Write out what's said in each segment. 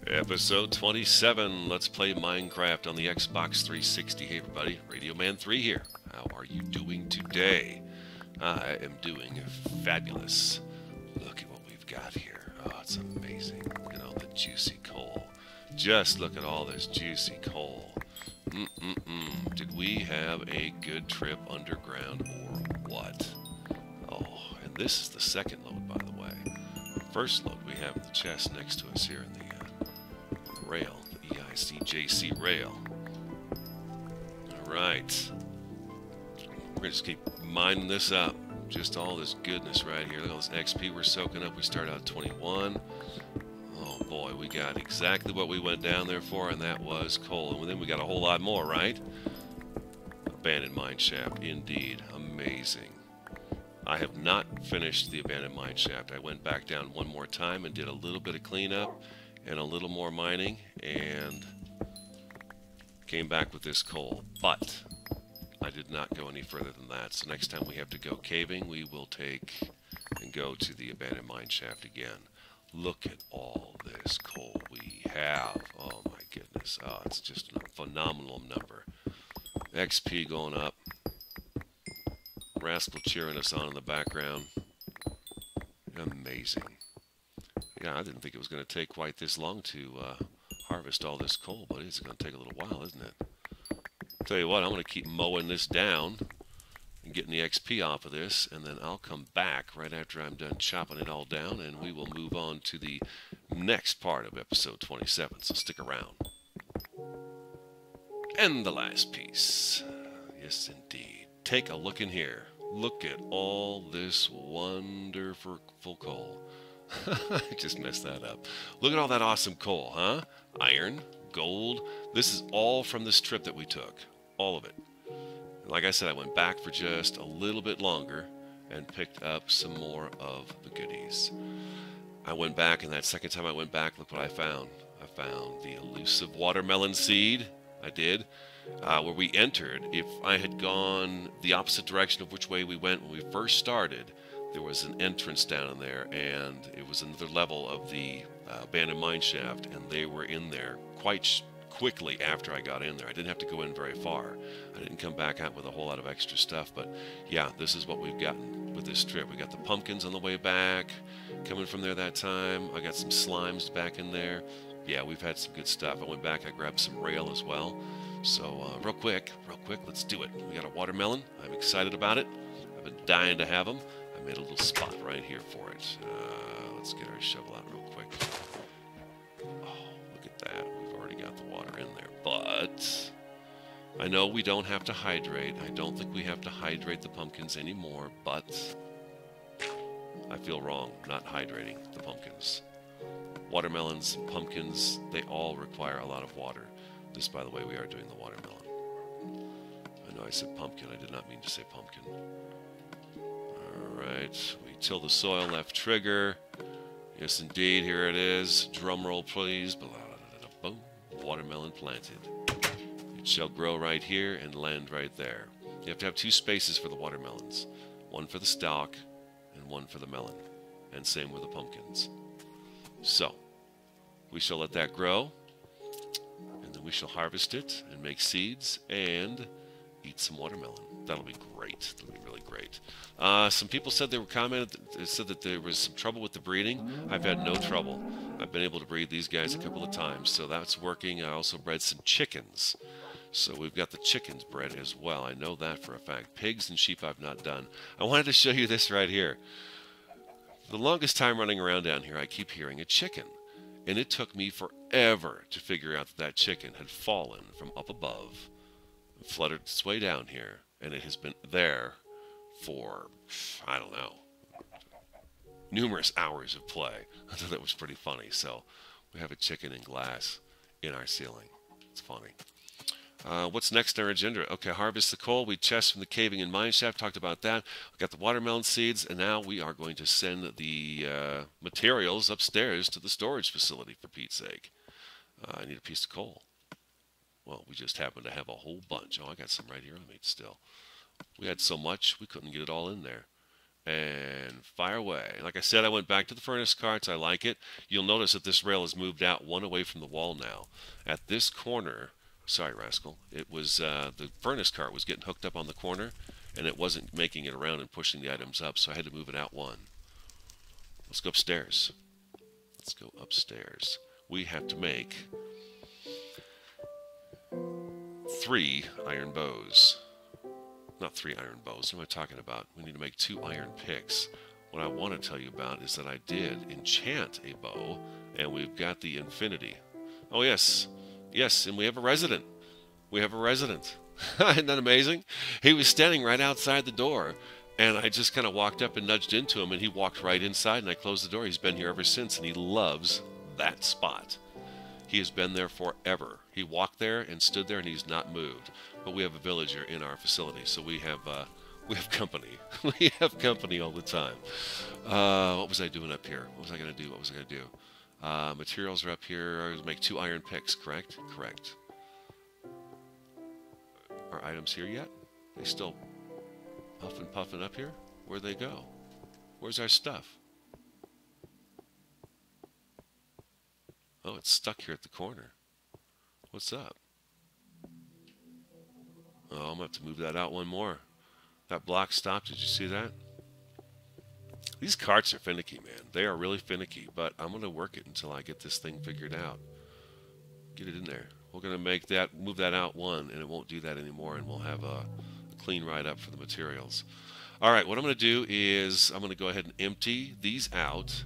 Episode 27, Let's Play Minecraft on the Xbox 360. Hey everybody, RadioMan03 here. How are you doing today? I am doing fabulous. Look at what we've got here. Oh, it's amazing. Look at all the juicy coal. Just look at all this juicy coal. Did we have a good trip underground or what? Oh, and this is the second load, by the way. First load we have in the chest next to us here in the rail, the EICJC rail. Alright. We're going to just keep mining this up. Just all this goodness right here. Look at all this XP we're soaking up. We started out at 21. Oh boy, we got exactly what we went down there for, and that was coal. And then we got a whole lot more, right? Abandoned mine shaft, indeed. Amazing. I have not finished the abandoned mine shaft. I went back down one more time and did a little bit of cleanup and a little more mining, and came back with this coal. But I did not go any further than that. So next time we have to go caving, we will take and go to the abandoned mine shaft again. Look at all this coal we have. Oh my goodness. Oh, it's just a phenomenal number. XP going up. Rascal cheering us on in the background. Amazing. Yeah, I didn't think it was going to take quite this long to harvest all this coal, but it's going to take a little while, isn't it? Tell you what, I'm going to keep mowing this down and getting the XP off of this, and then I'll come back right after I'm done chopping it all down, and we will move on to the next part of episode 27, so stick around. And the last piece. Yes, indeed. Take a look in here. Look at all this wonderful coal. I just messed that up. Look at all that awesome coal, huh? Iron, gold. This is all from this trip that we took. All of it. Like I said, I went back for just a little bit longer and picked up some more of the goodies. I went back, and that second time I went back, look what I found. I found the elusive watermelon seed. I did. Where we entered, if I had gone the opposite direction of which way we went when we first started, there was an entrance down in there, and it was another level of the abandoned mine shaft, and they were in there quite quickly after I got in there. I didn't have to go in very far. I didn't come back out with a whole lot of extra stuff, but yeah, this is what we've gotten with this trip. We got the pumpkins on the way back, coming from there that time. I got some slimes back in there. Yeah, we've had some good stuff. I went back, I grabbed some rail as well. So real quick, let's do it. We got a watermelon. I'm excited about it. I've been dying to have them. I made a little spot right here for it. Let's get our shovel out real quick. Oh, look at that. We've already got the water in there. But I know we don't have to hydrate. I don't think we have to hydrate the pumpkins anymore, but I feel wrong not hydrating the pumpkins. Watermelons and pumpkins, they all require a lot of water. This, by the way, we are doing the watermelon. I know I said pumpkin. I did not mean to say pumpkin. Alright, we till the soil, left trigger. Yes, indeed, here it is. Drum roll, please. Boom, watermelon planted. It shall grow right here and land right there. You have to have two spaces for the watermelons. One for the stalk and one for the melon. And same with the pumpkins. So, we shall let that grow. And then we shall harvest it and make seeds and eat some watermelon. That'll be great. That'll be really great. Some people said they said that there was some trouble with the breeding. I've had no trouble. I've been able to breed these guys a couple of times, so that's working. I also bred some chickens. So we've got the chickens bred as well. I know that for a fact. Pigs and sheep I've not done. I wanted to show you this right here. For the longest time running around down here, I keep hearing a chicken. And it took me forever to figure out that that chicken had fallen from up above and fluttered its way down here. And it has been there for, I don't know, numerous hours of play. I thought that was pretty funny. So we have a chicken in glass in our ceiling. It's funny. What's next on our agenda? Okay, harvest the coal. We chest from the caving and mine shaft. Talked about that. We got the watermelon seeds, and now we are going to send the materials upstairs to the storage facility, for Pete's sake. I need a piece of coal. Well, we just happen to have a whole bunch. Oh, I got some right here on me still. We had so much, we couldn't get it all in there. And fire away. Like I said, I went back to the furnace carts. I like it. You'll notice that this rail has moved out one away from the wall now. At this corner, sorry, Rascal, it was the furnace cart was getting hooked up on the corner, and it wasn't making it around and pushing the items up, so I had to move it out one. Let's go upstairs. Let's go upstairs. We have to make 3 iron bows. Not 3 iron bows. What am I talking about? We need to make 2 iron picks. What I want to tell you about is that I did enchant a bow, and we've got the infinity. Oh, yes. Yes, and we have a resident. We have a resident. Isn't that amazing? He was standing right outside the door, and I just kind of walked up and nudged into him, and he walked right inside, and I closed the door. He's been here ever since, and he loves that spot. He has been there forever. He walked there and stood there, and he's not moved. But we have a villager in our facility, so we have company. We have company all the time. What was I doing up here? What was I going to do? What was I going to do? Materials are up here. Make 2 iron picks, correct? Correct. Are items here yet? They still puffing, puffing up here? Where'd they go? Where's our stuff? Oh, it's stuck here at the corner. What's up? Oh, I'm going to have to move that out one more. That block stopped. Did you see that? These carts are finicky, man. They are really finicky, but I'm going to work it until I get this thing figured out. Get it in there. We're going to make that, move that out one, and it won't do that anymore, and we'll have a clean ride up for the materials. All right, what I'm going to do is I'm going to go ahead and empty these out.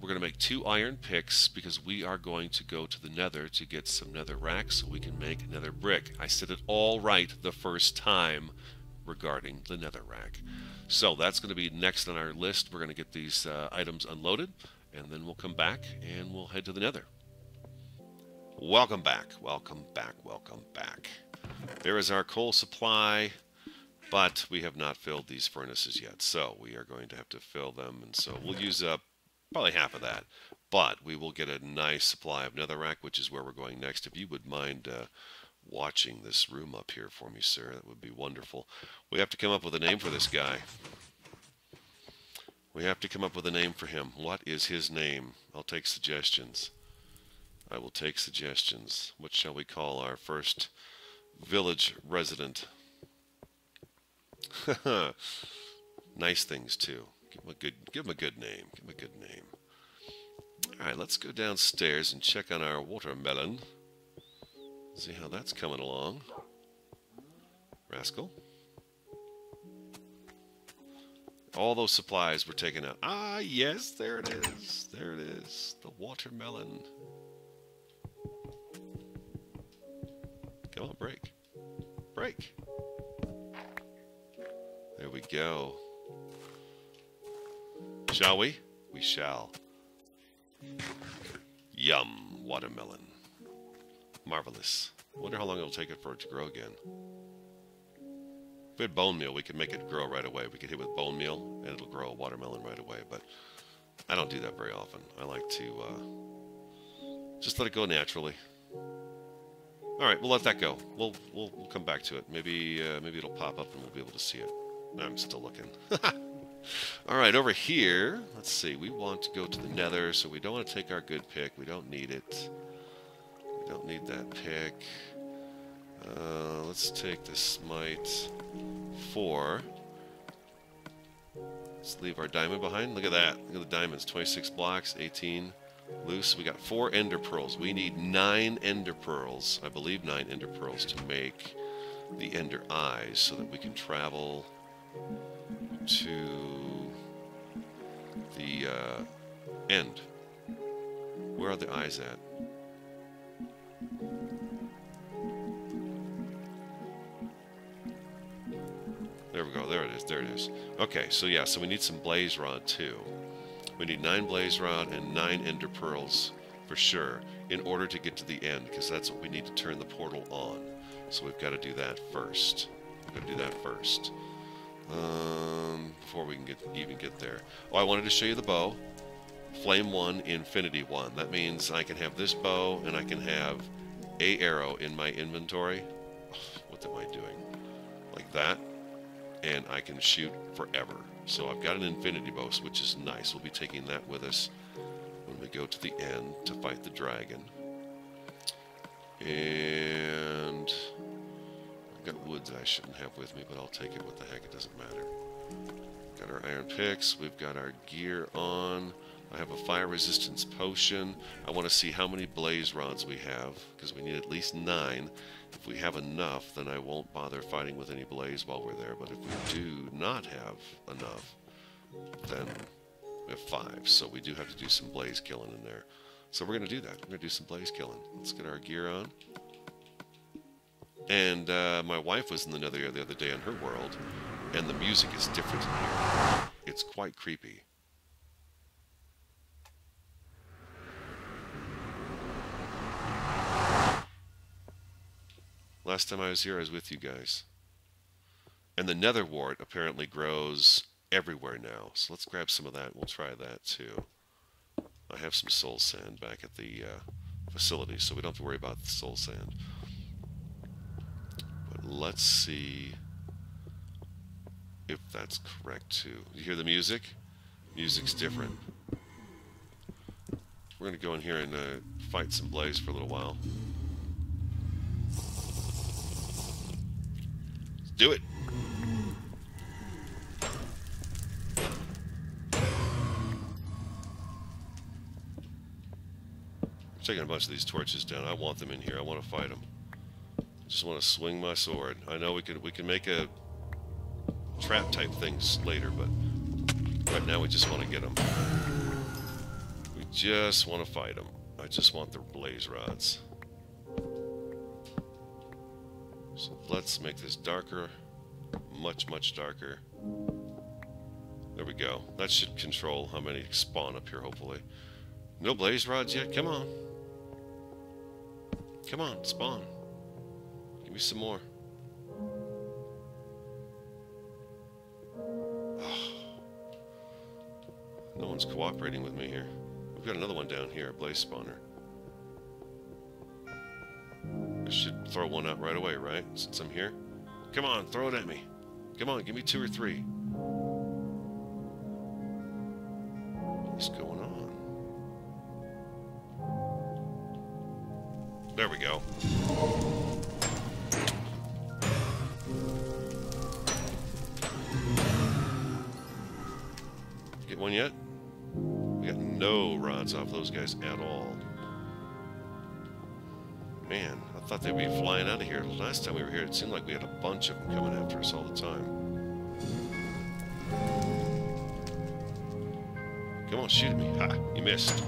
We're going to make 2 iron picks because we are going to go to the nether to get some nether racks so we can make nether brick. I said it all right the first time regarding the nether rack. So that's going to be next on our list. We're going to get these items unloaded, and then we'll come back and we'll head to the nether. Welcome back, welcome back, welcome back. There is our coal supply, but we have not filled these furnaces yet, so we are going to have to fill them, and so we'll use up probably half of that, but we will get a nice supply of netherrack, which is where we're going next. If you would mind watching this room up here for me, sir, that would be wonderful. We have to come up with a name for this guy. We have to come up with a name for him. What is his name? I'll take suggestions. I will take suggestions. What shall we call our first village resident? Nice things, too. Give him a good name. Give him a good name. All right, let's go downstairs and check on our watermelon. See how that's coming along. Rascal. All those supplies were taken out. Ah, yes, there it is. There it is. The watermelon. Come on, break. Break. There we go. Shall we? We shall. Yum, watermelon. Marvelous. Wonder how long it'll take it for it to grow again. If we had bone meal, we could make it grow right away. We could hit with bone meal, and it'll grow a watermelon right away. But I don't do that very often. I like to just let it go naturally. All right, we'll let that go. We'll come back to it. Maybe it'll pop up and we'll be able to see it. I'm still looking. All right, over here, let's see. We want to go to the nether, so we don't want to take our good pick. We don't need it. We don't need that pick. Let's take the smite 4. Let's leave our diamond behind. Look at that. Look at the diamonds. 26 blocks, 18 loose. We got 4 ender pearls. We need 9 ender pearls. I believe 9 ender pearls to make the ender eyes so that we can travel to the end. Where are the eyes at? There we go. There it is. There it is. Okay, so yeah, so we need some blaze rod too. We need 9 blaze rod and 9 ender pearls for sure in order to get to the end, because that's what we need to turn the portal on. So we've got to do that first. We've got to do that first. Before we can even get there. Oh, I wanted to show you the bow. Flame 1, Infinity 1. That means I can have this bow and I can have a arrow in my inventory. What am I doing? Like that. And I can shoot forever. So I've got an infinity bow, which is nice. We'll be taking that with us when we go to the end to fight the dragon. And I've got wood that I shouldn't have with me, but I'll take it. What the heck, it doesn't matter. Got our iron picks. We've got our gear on. I have a fire resistance potion. I want to see how many blaze rods we have, because we need at least 9. If we have enough, then I won't bother fighting with any blaze while we're there. But if we do not have enough, then we have 5. So we do have to do some blaze killing in there. So we're going to do that. We're going to do some blaze killing. Let's get our gear on. And my wife was in the nether the other day in her world, and the music is different in here. It's quite creepy. Last time I was here, I was with you guys. And the nether wart apparently grows everywhere now. So let's grab some of that and we'll try that too. I have some soul sand back at the facility, so we don't have to worry about the soul sand. But let's see if that's correct too. You hear the music? Music's different. We're going to go in here and fight some blaze for a little while. Let's do it! Taking a bunch of these torches down. I want them in here. I want to fight them. I just want to swing my sword. I know we can make a trap type things later, but right now we just want to get them. We just want to fight them. I just want their blaze rods. So let's make this darker, much darker. There we go. That should control how many spawn up here, hopefully. No blaze rods yet? Come on. Come on, spawn. Give me some more. Oh. No one's cooperating with me here. We've got another one down here, a blaze spawner. I should throw one out right away, right? Since I'm here. Come on, throw it at me. Come on, give me 2 or 3. What's going on? There we go. Get one yet? We got no rods off those guys at all. Man, I thought they'd be flying out of here. Last time we were here, it seemed like we had a bunch of them coming after us all the time. Come on, shoot at me. Ha! You missed.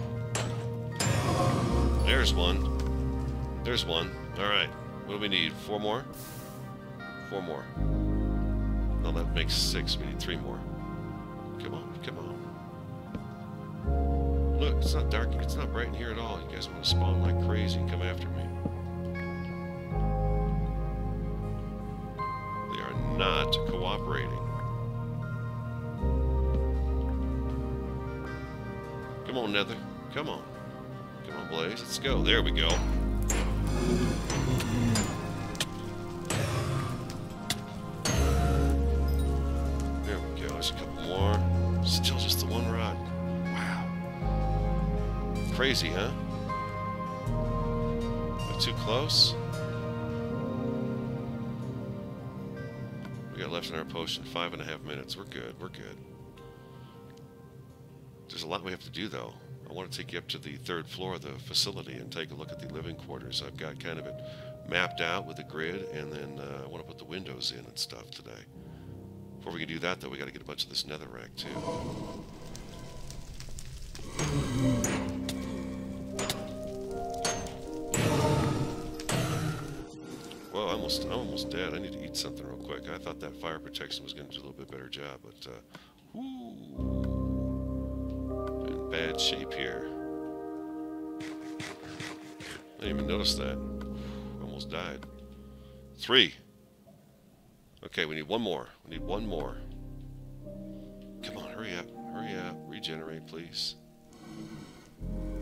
There's one. There's one. Alright. What do we need? 4 more? 4 more. No, that makes 6. We need 3 more. Come on, come on. Look, it's not dark. It's not bright in here at all. You guys want to spawn like crazy and come after me. They are not cooperating. Come on, Nether. Come on. Come on, Blaze. Let's go. There we go. There we go. There's a couple more. Still just the 1 rod. Wow. Crazy, huh? Am I too close? We got left in our potion 5.5 minutes. We're good. We're good. There's a lot we have to do, though. I want to take you up to the 3rd floor of the facility and take a look at the living quarters. I've got kind of it mapped out with a grid, and then I want to put the windows in and stuff today. Before we can do that, though, we got to get a bunch of this netherrack, too. Well, I'm almost dead. I need to eat something real quick. I thought that fire protection was going to do a little bit better job, but whoo. Bad shape here. I didn't even notice that. Almost died. 3. Okay, we need 1 more. We need 1 more. Come on, hurry up. Hurry up. Regenerate, please.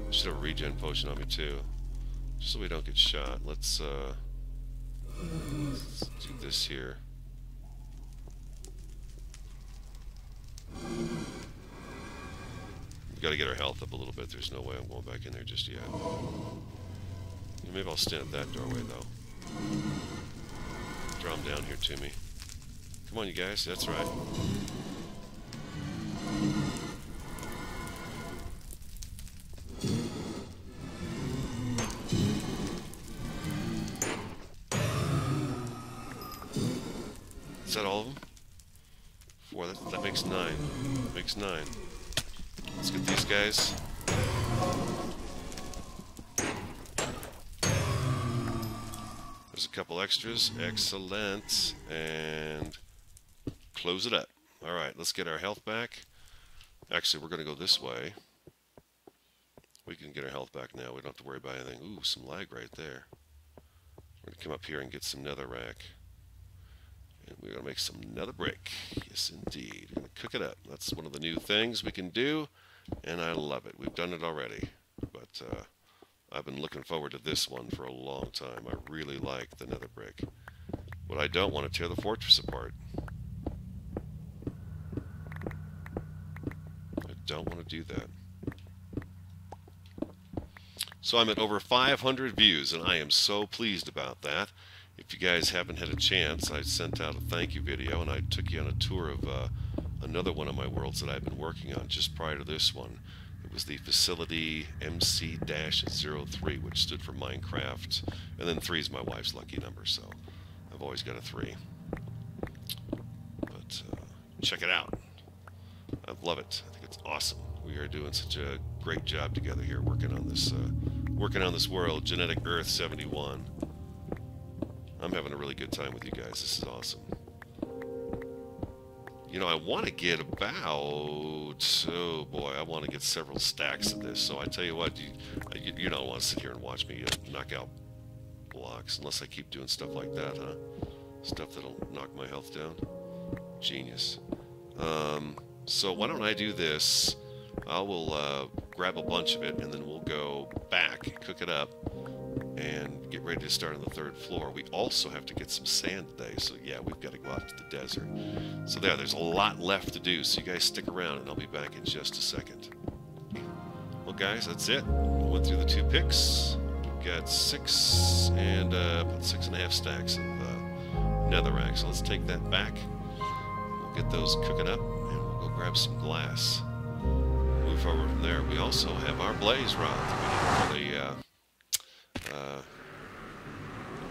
I should have a regen potion on me, too. Just so we don't get shot. Let's do this here. We've got to get our health up a little bit. There's no way I'm going back in there just yet. Maybe I'll stand at that doorway, though. Draw them down here to me. Come on, you guys. That's right. Is that all of them? 4. That makes 9. That makes 9. Let's get these guys. There's a couple extras. Excellent. And close it up. Alright, let's get our health back. Actually, we're going to go this way. We can get our health back now. We don't have to worry about anything. Ooh, some lag right there. We're going to come up here and get some netherrack. And we're going to make some nether brick. Yes, indeed. We're going to cook it up. That's one of the new things we can do, and I love it. We've done it already, but I've been looking forward to this one for a long time. I really like the nether brick. But I don't want to tear the fortress apart. I don't want to do that. So I'm at over 500 views, and I am so pleased about that. If you guys haven't had a chance, I sent out a thank you video, and I took you on a tour of another one of my worlds that I've been working on just prior to this one. It was the Facility MC-03, which stood for Minecraft, and then 3 is my wife's lucky number, so I've always got a 3. But check it out. I love it. I think it's awesome. We are doing such a great job together here working on this world, Genetic Earth 71. I'm having a really good time with you guys. This is awesome. You know, I want to get about, oh boy, I want to get several stacks of this. So I tell you what, you don't want to sit here and watch me knock out blocks unless I keep doing stuff like that, huh? Stuff that'll knock my health down. Genius. So why don't I do this? I will grab a bunch of it, and then we'll go back, cook it up, and get ready to start on the 3rd floor. We also have to get some sand today, so yeah, we've got to go out to the desert. So there's a lot left to do, so you guys stick around, and I'll be back in just a second. Well, guys, that's it. I went through the 2 picks. We've got 6 and about 6.5 stacks of netherrack, so let's take that back. We'll get those cooking up, and we'll go grab some glass. Move forward from there. We also have our blaze rod for the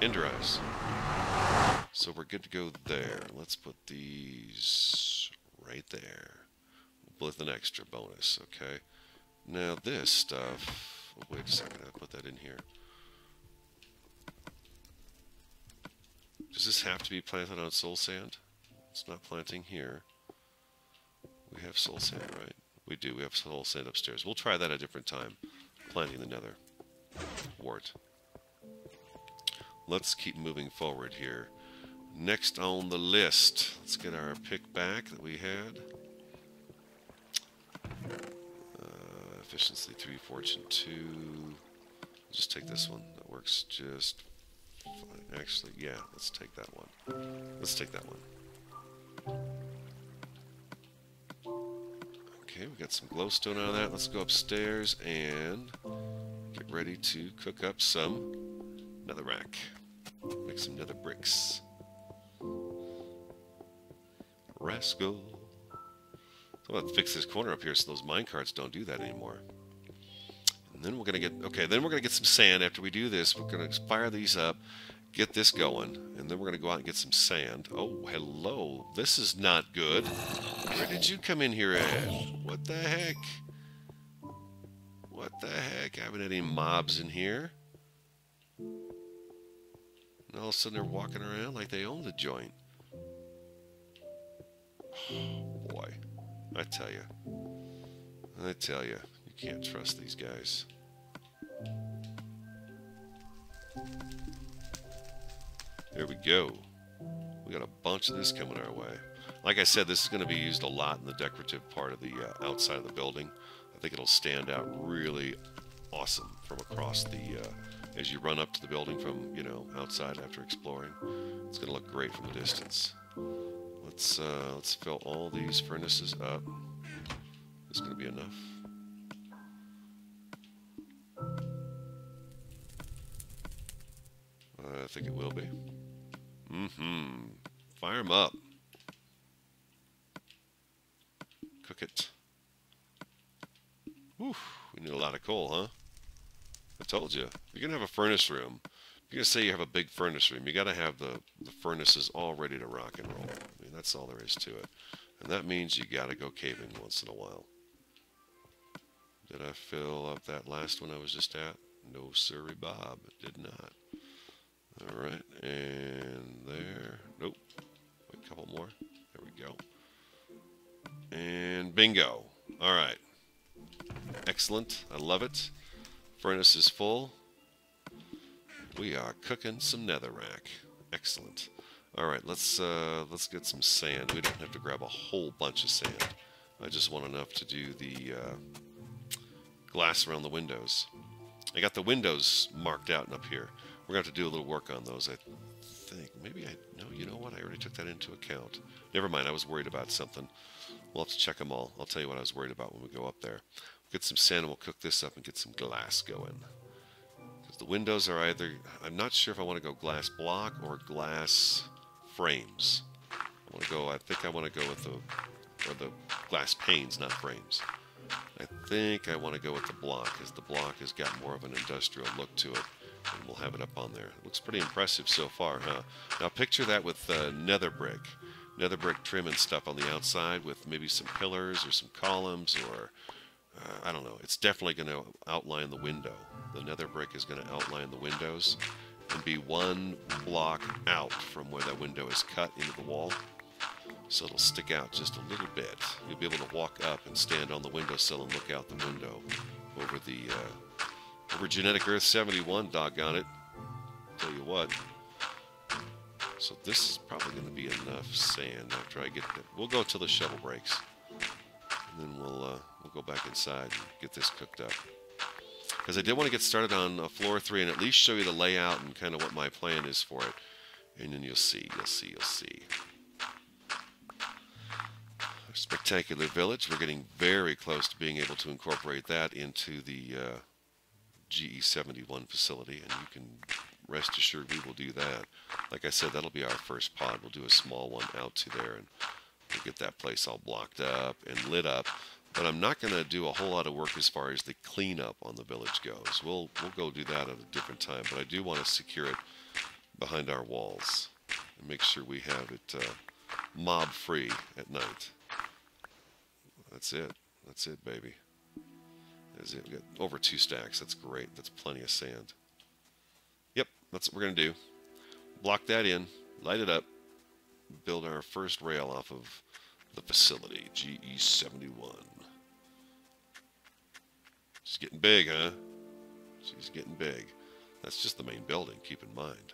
ender eyes. So we're good to go there. Let's put these right there. With an extra bonus, okay? Now this stuff, oh, wait a second, I'll put that in here. Does this have to be planted on soul sand? It's not planting here. We have soul sand, right? We do. We have soul sand upstairs. We'll try that a different time. Planting the nether wart. Let's keep moving forward here. Next on the list, let's get our pick back that we had. Efficiency 3, fortune 2. Just take this one. That works just fine. Actually, yeah, let's take that one. Let's take that one. Okay, we got some glowstone out of that. Let's go upstairs and get ready to cook up some netherrack. Make some nether bricks. Rascal. So I'm going to fix this corner up here so those minecarts don't do that anymore. And then we're going to get, okay, then we're going to get some sand. After we do this, we're going to fire these up, get this going, and then we're going to go out and get some sand. Oh, hello. This is not good. Where did you come in here at? What the heck? What the heck? I haven't had any mobs in here. And all of a sudden they're walking around like they own the joint. Oh, boy. I tell you, you can't trust these guys. There we go. We got a bunch of this coming our way. Like I said, this is going to be used a lot in the decorative part of the outside of the building. I think it'll stand out really awesome from across the, as you run up to the building from, you know, outside after exploring. It's going to look great from a distance. Let's fill all these furnaces up. Is this going to be enough? I think it will be. Fire them up. Cook it. Whew, we need a lot of coal, huh? I told you. If you're going to have a furnace room, if you're going to say you have a big furnace room, you got to have the furnaces all ready to rock and roll. I mean, that's all there is to it. And that means you got to go caving once in a while. Did I fill up that last one I was just at? No, sirree, Bob. It did not. All right, and there. Nope. Wait, a couple more. There we go. And bingo. All right. Excellent. I love it. Furnace is full. We are cooking some netherrack. Excellent. All right, let's get some sand. We don't have to grab a whole bunch of sand. I just want enough to do the glass around the windows. I got the windows marked out up here. We're going to have to do a little work on those, I think. Maybe no, you know what? I already took that into account. Never mind, I was worried about something. We'll have to check them all. I'll tell you what I was worried about when we go up there. We'll get some sand and we'll cook this up and get some glass going. Because the windows are either, I'm not sure if I want to go glass block or glass frames. I think I want to go with the glass panes, not frames. I think I want to go with the block, because the block has got more of an industrial look to it. And we'll have it up on there. It looks pretty impressive so far, huh? Now picture that with nether brick trim and stuff on the outside with maybe some pillars or some columns or I don't know. It's definitely going to outline the window. The nether brick is going to outline the windows and be one block out from where that window is cut into the wall. So it'll stick out just a little bit. You'll be able to walk up and stand on the windowsill and look out the window over the over Genetic Earth 71, doggone it. Tell you what. So this is probably going to be enough sand after I get that. We'll go till the shovel breaks. And then we'll go back inside and get this cooked up. Because I did want to get started on floor 3 and at least show you the layout and kind of what my plan is for it. And then you'll see. A spectacular village. We're getting very close to being able to incorporate that into the GE71 facility, and you can rest assured we will do that. Like I said, that'll be our first pod. We'll do a small one out to there, and we'll get that place all blocked up and lit up. But I'm not going to do a whole lot of work as far as the cleanup on the village goes. We'll go do that at a different time, but I do want to secure it behind our walls and make sure we have it mob-free at night. That's it. That's it, baby. That's it. We got over 2 stacks. That's great. That's plenty of sand. Yep, that's what we're going to do. Block that in, light it up, build our first rail off of the facility, GE71. She's getting big, huh? She's getting big. That's just the main building, keep in mind.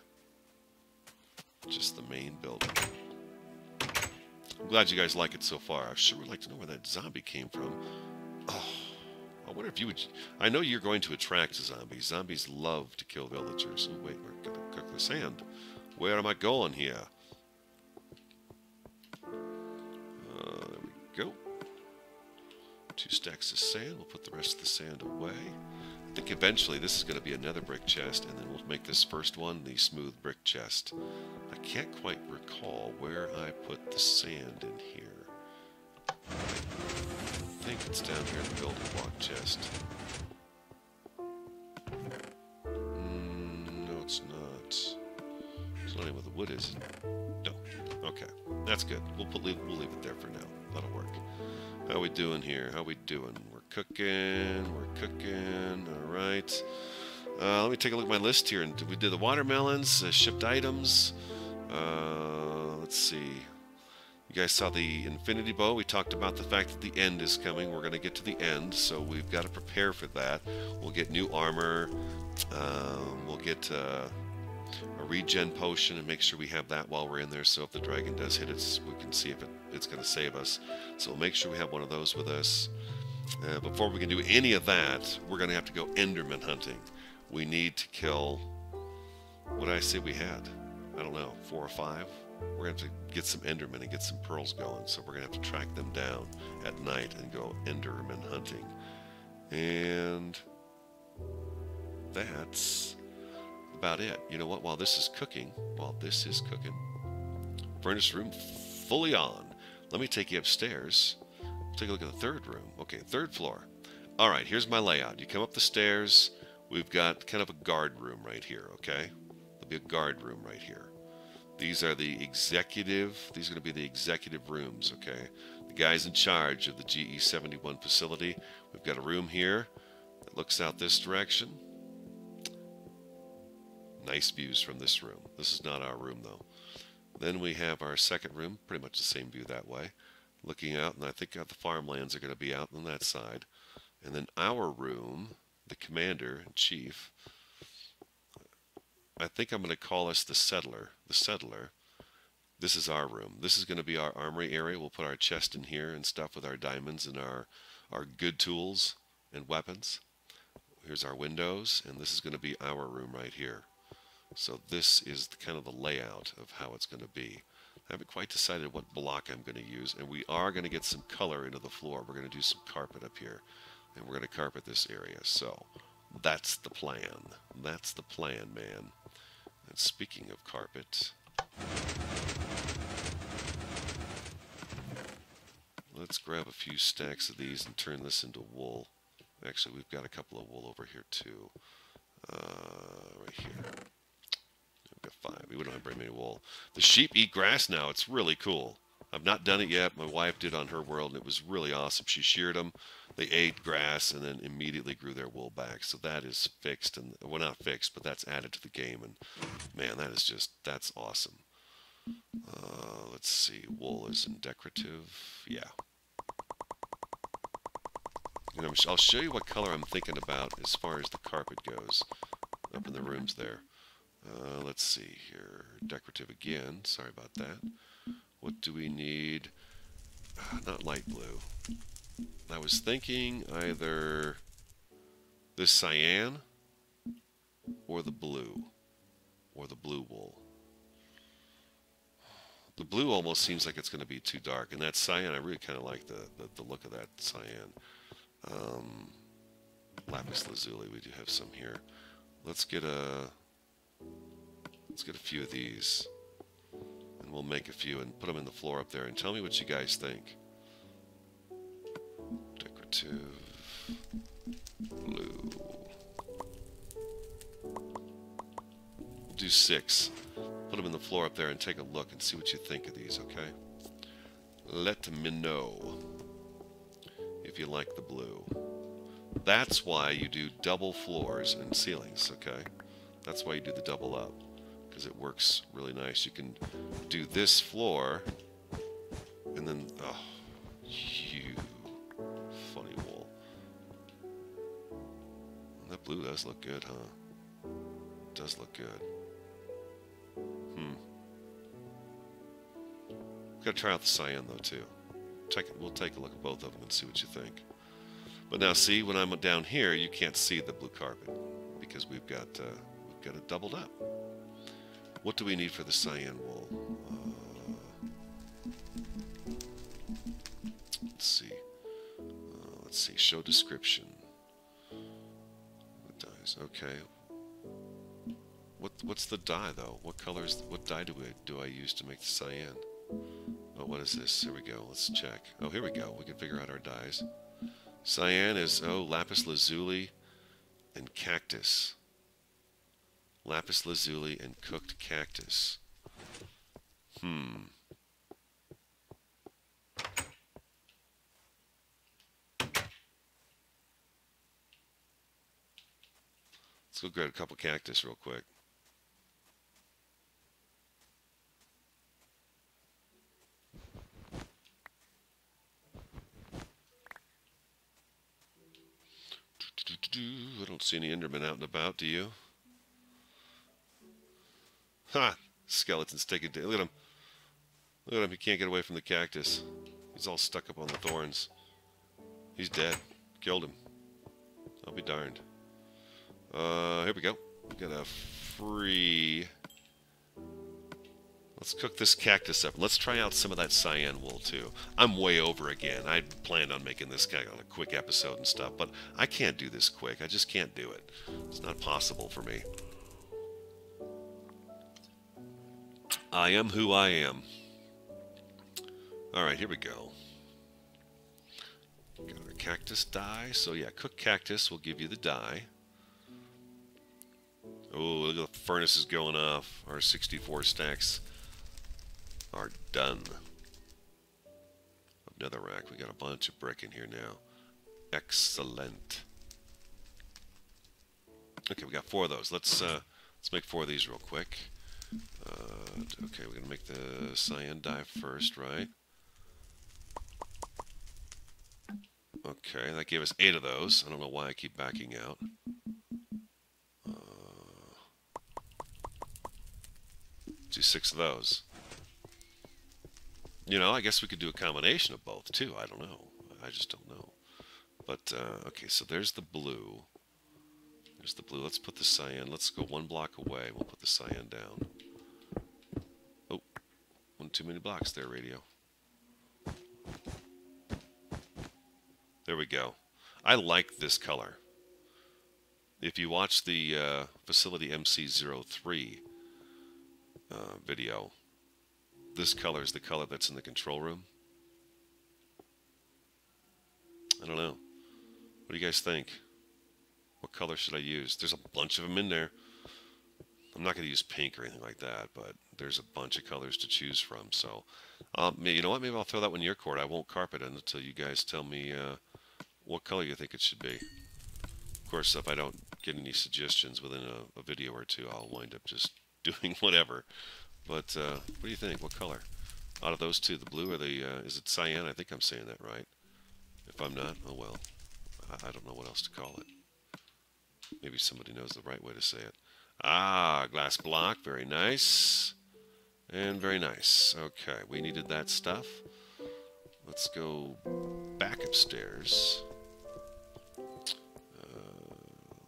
Just the main building. I'm glad you guys like it so far. I sure would like to know where that zombie came from. Oh, I wonder if you would... I know you're going to attract zombies. Zombies love to kill villagers. Oh, wait, we're going to cook the sand. Where am I going here? There we go. 2 stacks of sand. We'll put the rest of the sand away. I think eventually this is going to be another brick chest, and then we'll make this first one the smooth brick chest. I can't quite recall where I put the sand in here. I think it's down here in the building block chest. No, it's not. It's not even where the wood is. No. Okay, that's good. We'll leave it there for now. That'll work. How we doing here? How we doing? We're cooking. All right. Let me take a look at my list here. And we did the watermelons, shipped items. Let's see. You guys saw the infinity bow. We talked about the fact that the end is coming. We're going to get to the end, so we've got to prepare for that. We'll get new armor. We'll get a regen potion and make sure we have that while we're in there, so if the dragon does hit us, we can see if it's going to save us. So we'll make sure we have one of those with us. Before we can do any of that, we're going to have to go Enderman hunting. We need to kill, what did I say we had? I don't know, 4 or 5? we're going to have to get some Endermen and get some pearls going. So we're going to have to track them down at night and go Enderman hunting. And that's about it. You know what? While this is cooking, furnace room fully on. Let me take you upstairs. Take a look at the third room. Okay, third floor. All right, here's my layout. You come up the stairs. We've got kind of a guard room right here, okay? There'll be a guard room right here. These are the executive, these are going to be the executive rooms, okay? The guys in charge of the GE71 facility. We've got a room here that looks out this direction. Nice views from this room. This is not our room, though. Then we have our second room, pretty much the same view that way. Looking out, and I think the farmlands are going to be out on that side. And then our room, the commander-in-chief, I think I'm going to call us the settler. The settler. This is our room. This is going to be our armory area. We'll put our chest in here and stuff with our diamonds and our good tools and weapons. Here's our windows, and this is going to be our room right here. So this is kind of the layout of how it's going to be. I haven't quite decided what block I'm going to use, and we are going to get some color into the floor. We're going to do some carpet up here, and we're going to carpet this area. So that's the plan. That's the plan, man. And speaking of carpet, let's grab a few stacks of these and turn this into wool. Actually, we've got a couple of wool over here too. Right here. We've got 5. We don't have very many wool. The sheep eat grass now. It's really cool. I've not done it yet. My wife did on her world, and it was really awesome. She sheared them. They ate grass and then immediately grew their wool back. So that is fixed, and well, not fixed, but that's added to the game. And man, that is just, that's awesome. Let's see. Wool is in decorative. Yeah. And I'll show you what color I'm thinking about as far as the carpet goes up in the rooms there. Let's see here. Decorative again. Sorry about that. What do we need? Not light blue. I was thinking either this cyan or the blue wool. The blue almost seems like it's going to be too dark, and that cyan, I really kind of like the look of that cyan. Lapis lazuli, we do have some here. Let's get a few of these, and we'll make a few and put them in the floor up there, and tell me what you guys think. Decorative blue. We'll do 6. Put them in the floor up there and take a look and see what you think of these, okay? Let me know if you like the blue. That's why you do double floors and ceilings, okay? That's why you do the double up, because it works really nice. You can do this floor, and then, oh, you funny wool. That blue does look good, huh? It does look good. Gotta try out the cyan though too. We'll take a look at both of them and see what you think. But now see, when I'm down here, you can't see the blue carpet because we've got it doubled up. What do we need for the cyan wool? Let's see. Let's see. Show description. What dyes? Okay. What's the dye though? What colors? What dye do I use to make the cyan? Oh, what is this? Here we go. Let's check. Oh, here we go. We can figure out our dyes. Cyan is, lapis lazuli and cactus. Lapis lazuli and cooked cactus. Let's go grab a couple cactus real quick. I don't see any Endermen out and about, do you? Ha! Skeleton's taking day. Look at him. Look at him. He can't get away from the cactus. He's all stuck up on the thorns. He's dead. Killed him. I'll be darned. Here we go. We got a free Let's cook this cactus up. Let's try out some of that cyan wool too. I'm way over again. I planned on making this guy on a quick episode and stuff, but I can't do this quick. I just can't do it. It's not possible for me. I am who I am. Alright, here we go. Got our cactus dye. So yeah, cooked cactus will give you the dye. Oh, look at the furnaces going off. Our 64 stacks are done. Netherrack. We got a bunch of brick in here now. Excellent. Okay, we got 4 of those. Let's make 4 of these real quick. Okay, we're gonna make the cyan dye first, right? Okay, that gave us 8 of those. I don't know why I keep backing out. Do 6 of those. You know, I guess we could do a combination of both too. I don't know. I just don't know. But okay, so there's the blue. There's the blue. Let's put the cyan. Let's go 1 block away. We'll put the cyan down. Oh, 1 too many blocks there, radio. There we go. I like this color. If you watch the Facility MC03 video, this color is the color that's in the control room. I don't know. What do you guys think? What color should I use? There's a bunch of them in there. I'm not going to use pink or anything like that, but there's a bunch of colors to choose from. So, you know what? Maybe I'll throw that one in your court. I won't carpet it until you guys tell me what color you think it should be. Of course, if I don't get any suggestions within a video or two, I'll wind up just doing whatever. But what do you think? What color? Out of those two, the blue or the, is it cyan? I think I'm saying that right. If I'm not, oh well. I don't know what else to call it. Maybe somebody knows the right way to say it. Ah, glass block. Very nice. And very nice. Okay, we needed that stuff. Let's go back upstairs.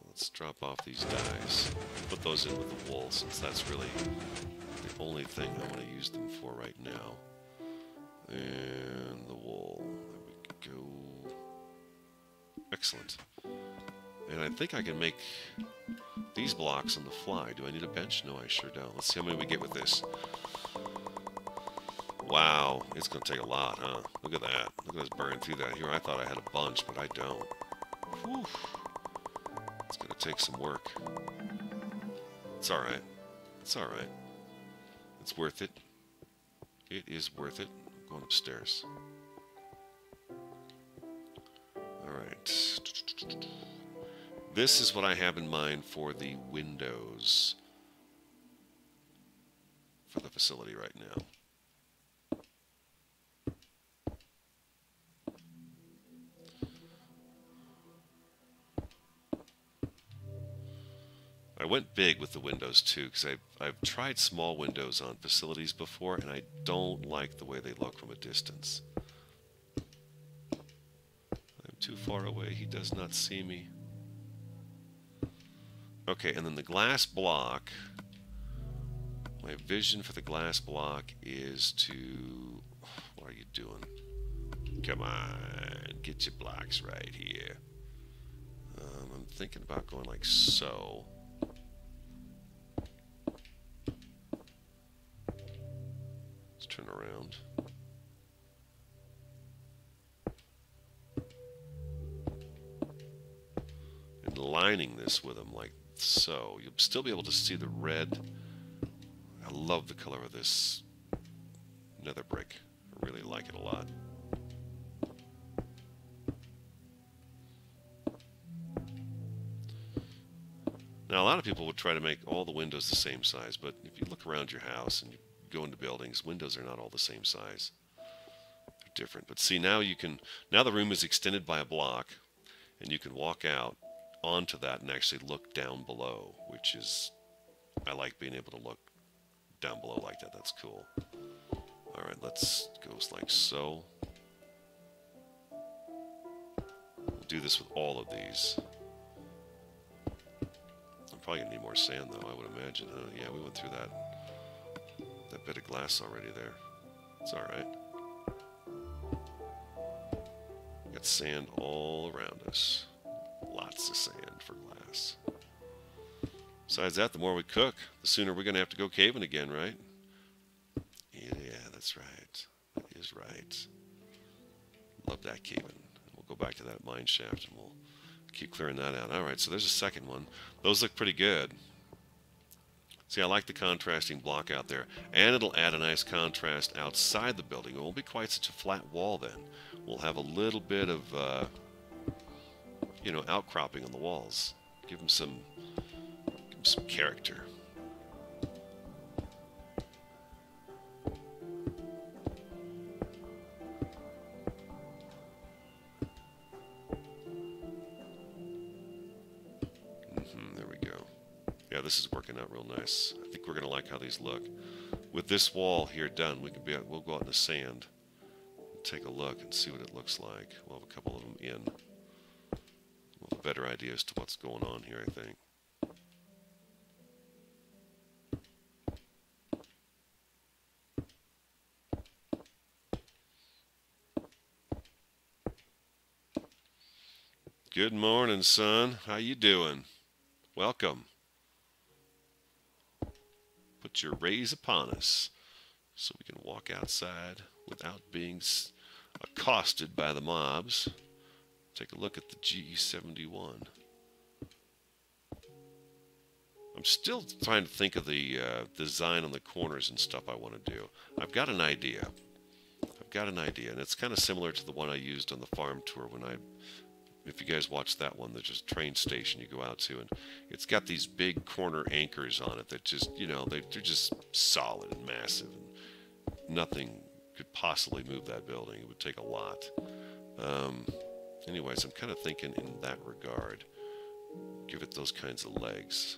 Let's drop off these dyes. Put those in with the wool, since that's really the only thing I want to use them for right now. And the wool. There we go. Excellent. And I think I can make these blocks on the fly. Do I need a bench? No, I sure don't. Let's see how many we get with this. Wow, it's going to take a lot, huh? Look at that. Look at us burn through that. Here, I thought I had a bunch, but I don't. Whew. It's going to take some work. It's alright. It's alright. It's worth it. It is worth it. I'm going upstairs. Alright. This is what I have in mind for the windows for the facility right now. I went big with the windows too, because I've tried small windows on facilities before, and I don't like the way they look from a distance. I'm too far away. He does not see me. Okay, and then the glass block. My vision for the glass block is to... What are you doing? Come on, get your blocks right here. I'm thinking about going like so. Let's turn around. And lining this with them like so. You'll still be able to see the red. I love the color of this nether brick. I really like it a lot. Now, a lot of people would try to make all the windows the same size, but if you look around your house and you go into buildings, windows are not all the same size. They're different. But see, now you can, now the room is extended by a block, and you can walk out onto that and actually look down below, which is, I like being able to look down below like that. That's cool. All right, let's go like so. We'll do this with all of these. I'm probably gonna need more sand though, I would imagine, huh? Yeah, we went through that. that bit of glass already there. It's alright. Got sand all around us. Lots of sand for glass. Besides that, the more we cook, the sooner we're going to have to go caving again, right? Yeah, that's right. That is right. Love that caving. We'll go back to that mine shaft and we'll keep clearing that out. Alright, so there's a second one. Those look pretty good. See, I like the contrasting block out there. And it'll add a nice contrast outside the building. It won't be quite such a flat wall then. We'll have a little bit of, you know, outcropping on the walls. Give them some character. There we go. Yeah, this is working out real nice. I think we're gonna like how these look. With this wall here done, we'll go out in the sand and take a look and see what it looks like. We'll have a couple of them in. We'll have a better idea as to what's going on here, I think. Good morning, son. How you doing? Welcome. Put your rays upon us so we can walk outside without being accosted by the mobs. Take a look at the G71. I'm still trying to think of the design on the corners and stuff I want to do. I've got an idea. And it's kind of similar to the one I used on the farm tour when if you guys watch that one, there's just a train station you go out to, and it's got these big corner anchors on it that just, you know, they're just solid and massive, and nothing could possibly move that building. It would take a lot. Anyways, I'm kind of thinking in that regard. Give it those kinds of legs.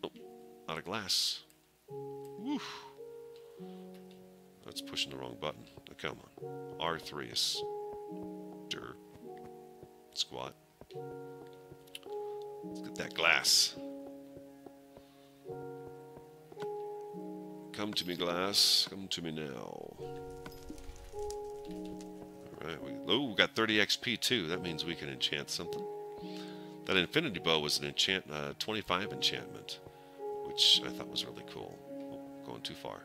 Oh, out of glass. Woo! That's pushing the wrong button. Now, come on. R3 is dirt. Squat. Let's get that glass. Come to me, glass. Come to me now. Alright. We got 30 XP too. That means we can enchant something. That infinity bow was an 25 enchantment, which I thought was really cool. Oh, going too far.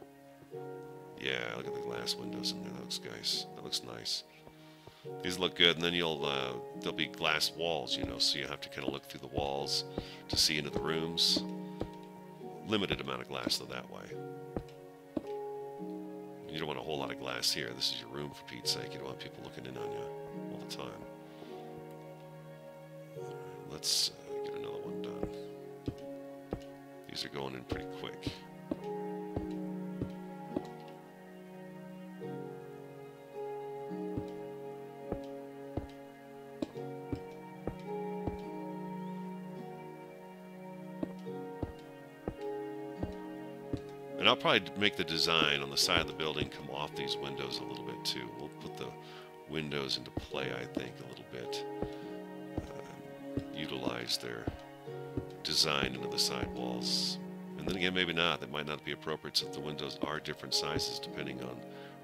Yeah, look at the glass windows in there. That looks nice. These look good, and then there'll be glass walls, you know, so you have to kind of look through the walls to see into the rooms. Limited amount of glass, though, that way. You don't want a whole lot of glass here. This is your room, for Pete's sake. You don't want people looking in on you all the time. All right, let's get another one done. These are going in pretty quick. And I'll probably make the design on the side of the building come off these windows a little bit too. We'll put the windows into play, I think, a little bit. Utilize their design into the side walls. And then again, maybe not. That might not be appropriate since the windows are different sizes depending on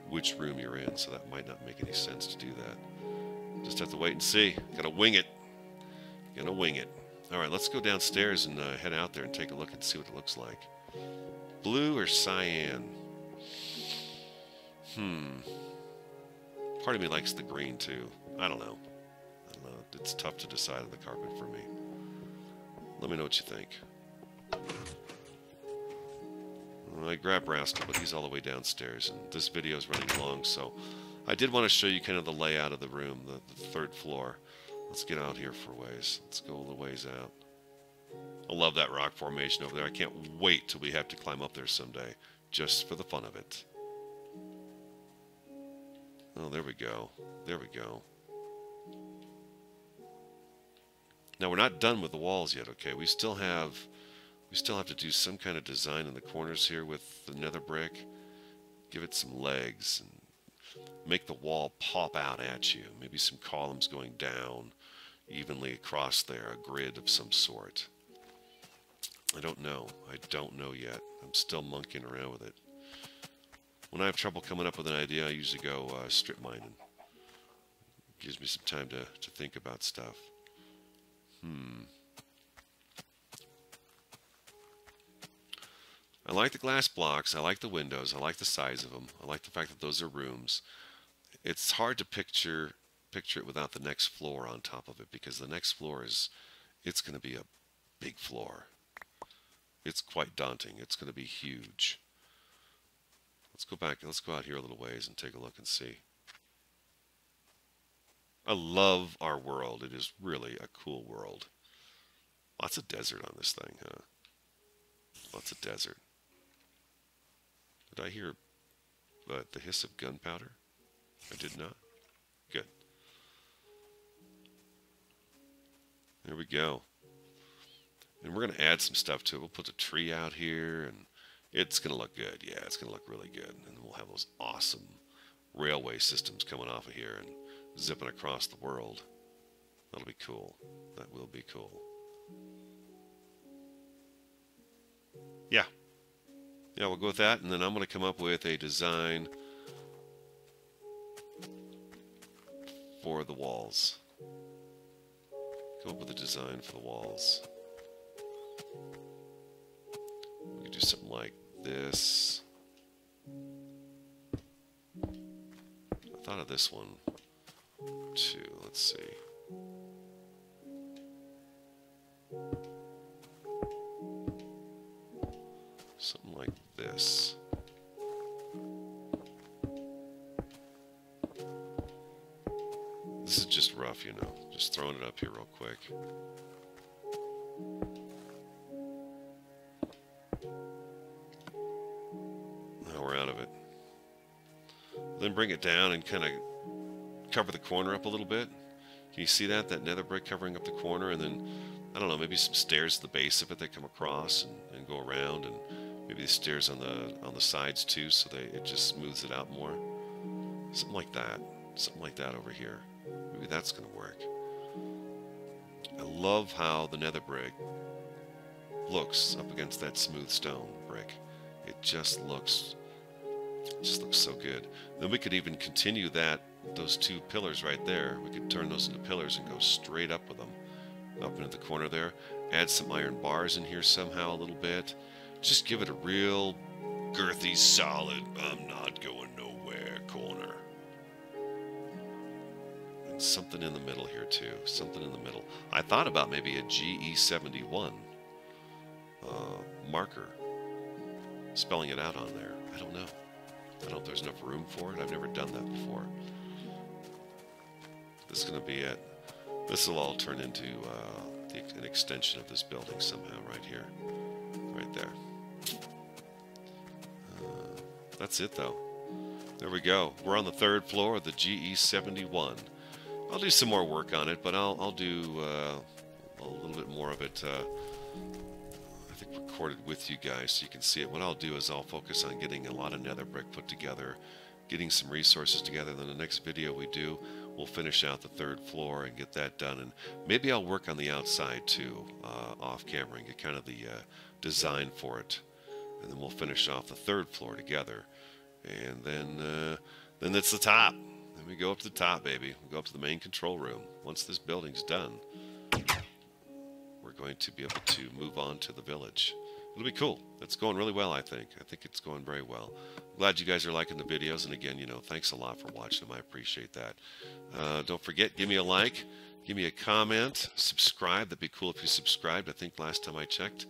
which room you're in. So that might not make any sense to do that. Just have to wait and see. Gotta wing it. Gonna wing it. Alright, let's go downstairs and head out there and take a look and see what it looks like. Blue or cyan? Part of me likes the green too. I don't know. It's tough to decide on the carpet for me. Let me know what you think. I grabbed Rascal, but he's all the way downstairs, and this video is running long, so I did want to show you kind of the layout of the room, the third floor. Let's get out here for a ways. Let's go a ways out. I love that rock formation over there. I can't wait till we have to climb up there someday, just for the fun of it. Oh, there we go. There we go. Now we're not done with the walls yet, okay? We still have to do some kind of design in the corners here with the nether brick. Give it some legs and make the wall pop out at you. Maybe some columns going down evenly across there, a grid of some sort. I don't know. I don't know yet. I'm still monkeying around with it. When I have trouble coming up with an idea, I usually go strip mining. Gives me some time to think about stuff. I like the glass blocks. I like the windows. I like the size of them. I like the fact that those are rooms. It's hard to picture it without the next floor on top of it, because the next floor it's going to be a big floor. It's quite daunting. It's going to be huge. Let's go back. Let's go out here a little ways and take a look and see. I love our world. It is really a cool world. Lots of desert on this thing, huh? Lots of desert. Did I hear the hiss of gunpowder? I did not. Good. There we go. And we're going to add some stuff to it. We'll put a tree out here, and it's going to look good. Yeah, it's going to look really good. And we'll have those awesome railway systems coming off of here and zipping across the world. That'll be cool. That will be cool. Yeah. Yeah, we'll go with that, and then I'm going to come up with a design for the walls. Come up with a design for the walls. We could do something like this. I thought of this one too. Let's see. Something like this. This is just rough, you know. Just throwing it up here real quick. Now we're out of it. Then bring it down and kind of cover the corner up a little bit. Can you see that? That nether brick covering up the corner, and then, I don't know, maybe some stairs at the base of it that come across and go around, and maybe the stairs on the sides too, so it just smooths it out more. Something like that. Something like that over here. Maybe that's going to work. I love how the nether brick looks up against that smooth stone brick. It just looks so good. Then we could even continue those two pillars right there. We could turn those into pillars and go straight up with them, up into the corner there. Add some iron bars in here somehow a little bit. Just give it a real girthy, solid, I'm not going nowhere corner. And something in the middle here too. Something in the middle. I thought about maybe a GE71 marker. Spelling it out on there. I don't know. I don't know if there's enough room for it. I've never done that before. This is going to be it. This will all turn into an extension of this building somehow right here. Right there. That's it though. There we go. We're on the 3rd floor of the GE71. I'll do some more work on it, but I'll do a little bit more of it, I think, recorded with you guys so you can see it. What I'll do is I'll focus on getting a lot of nether brick put together, getting some resources together. Then the next video we do, we'll finish out the 3rd floor and get that done. And maybe I'll work on the outside too, off camera, and get kind of the design for it. And then we'll finish off the 3rd floor together. And then it's the top. Then we go up to the top, baby. We go up to the main control room. Once this building's done, we're going to be able to move on to the village. It'll be cool. It's going really well, I think. I think it's going very well. Glad you guys are liking the videos. And again, you know, thanks a lot for watching them. I appreciate that. Don't forget, give me a like. Give me a comment. Subscribe. That'd be cool if you subscribed. I think last time I checked,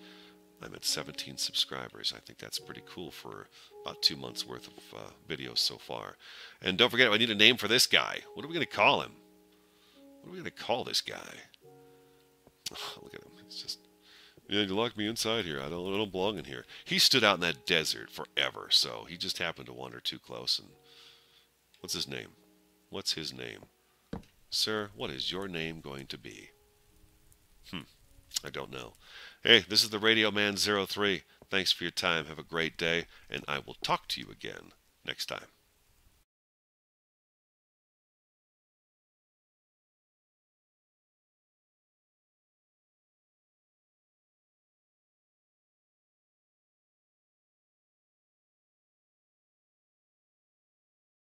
I'm at 17 subscribers. I think that's pretty cool for about 2 months worth of videos so far. And don't forget, I need a name for this guy. What are we going to call him? What are we going to call this guy? Oh, look at him. It's just, yeah, you locked me inside here. I don't belong in here. He stood out in that desert forever, so he just happened to wander too close. And what's his name? What's his name? Sir, what is your name going to be? I don't know. Hey, this is the TheRADIOMAN03. Thanks for your time. Have a great day, and I will talk to you again next time.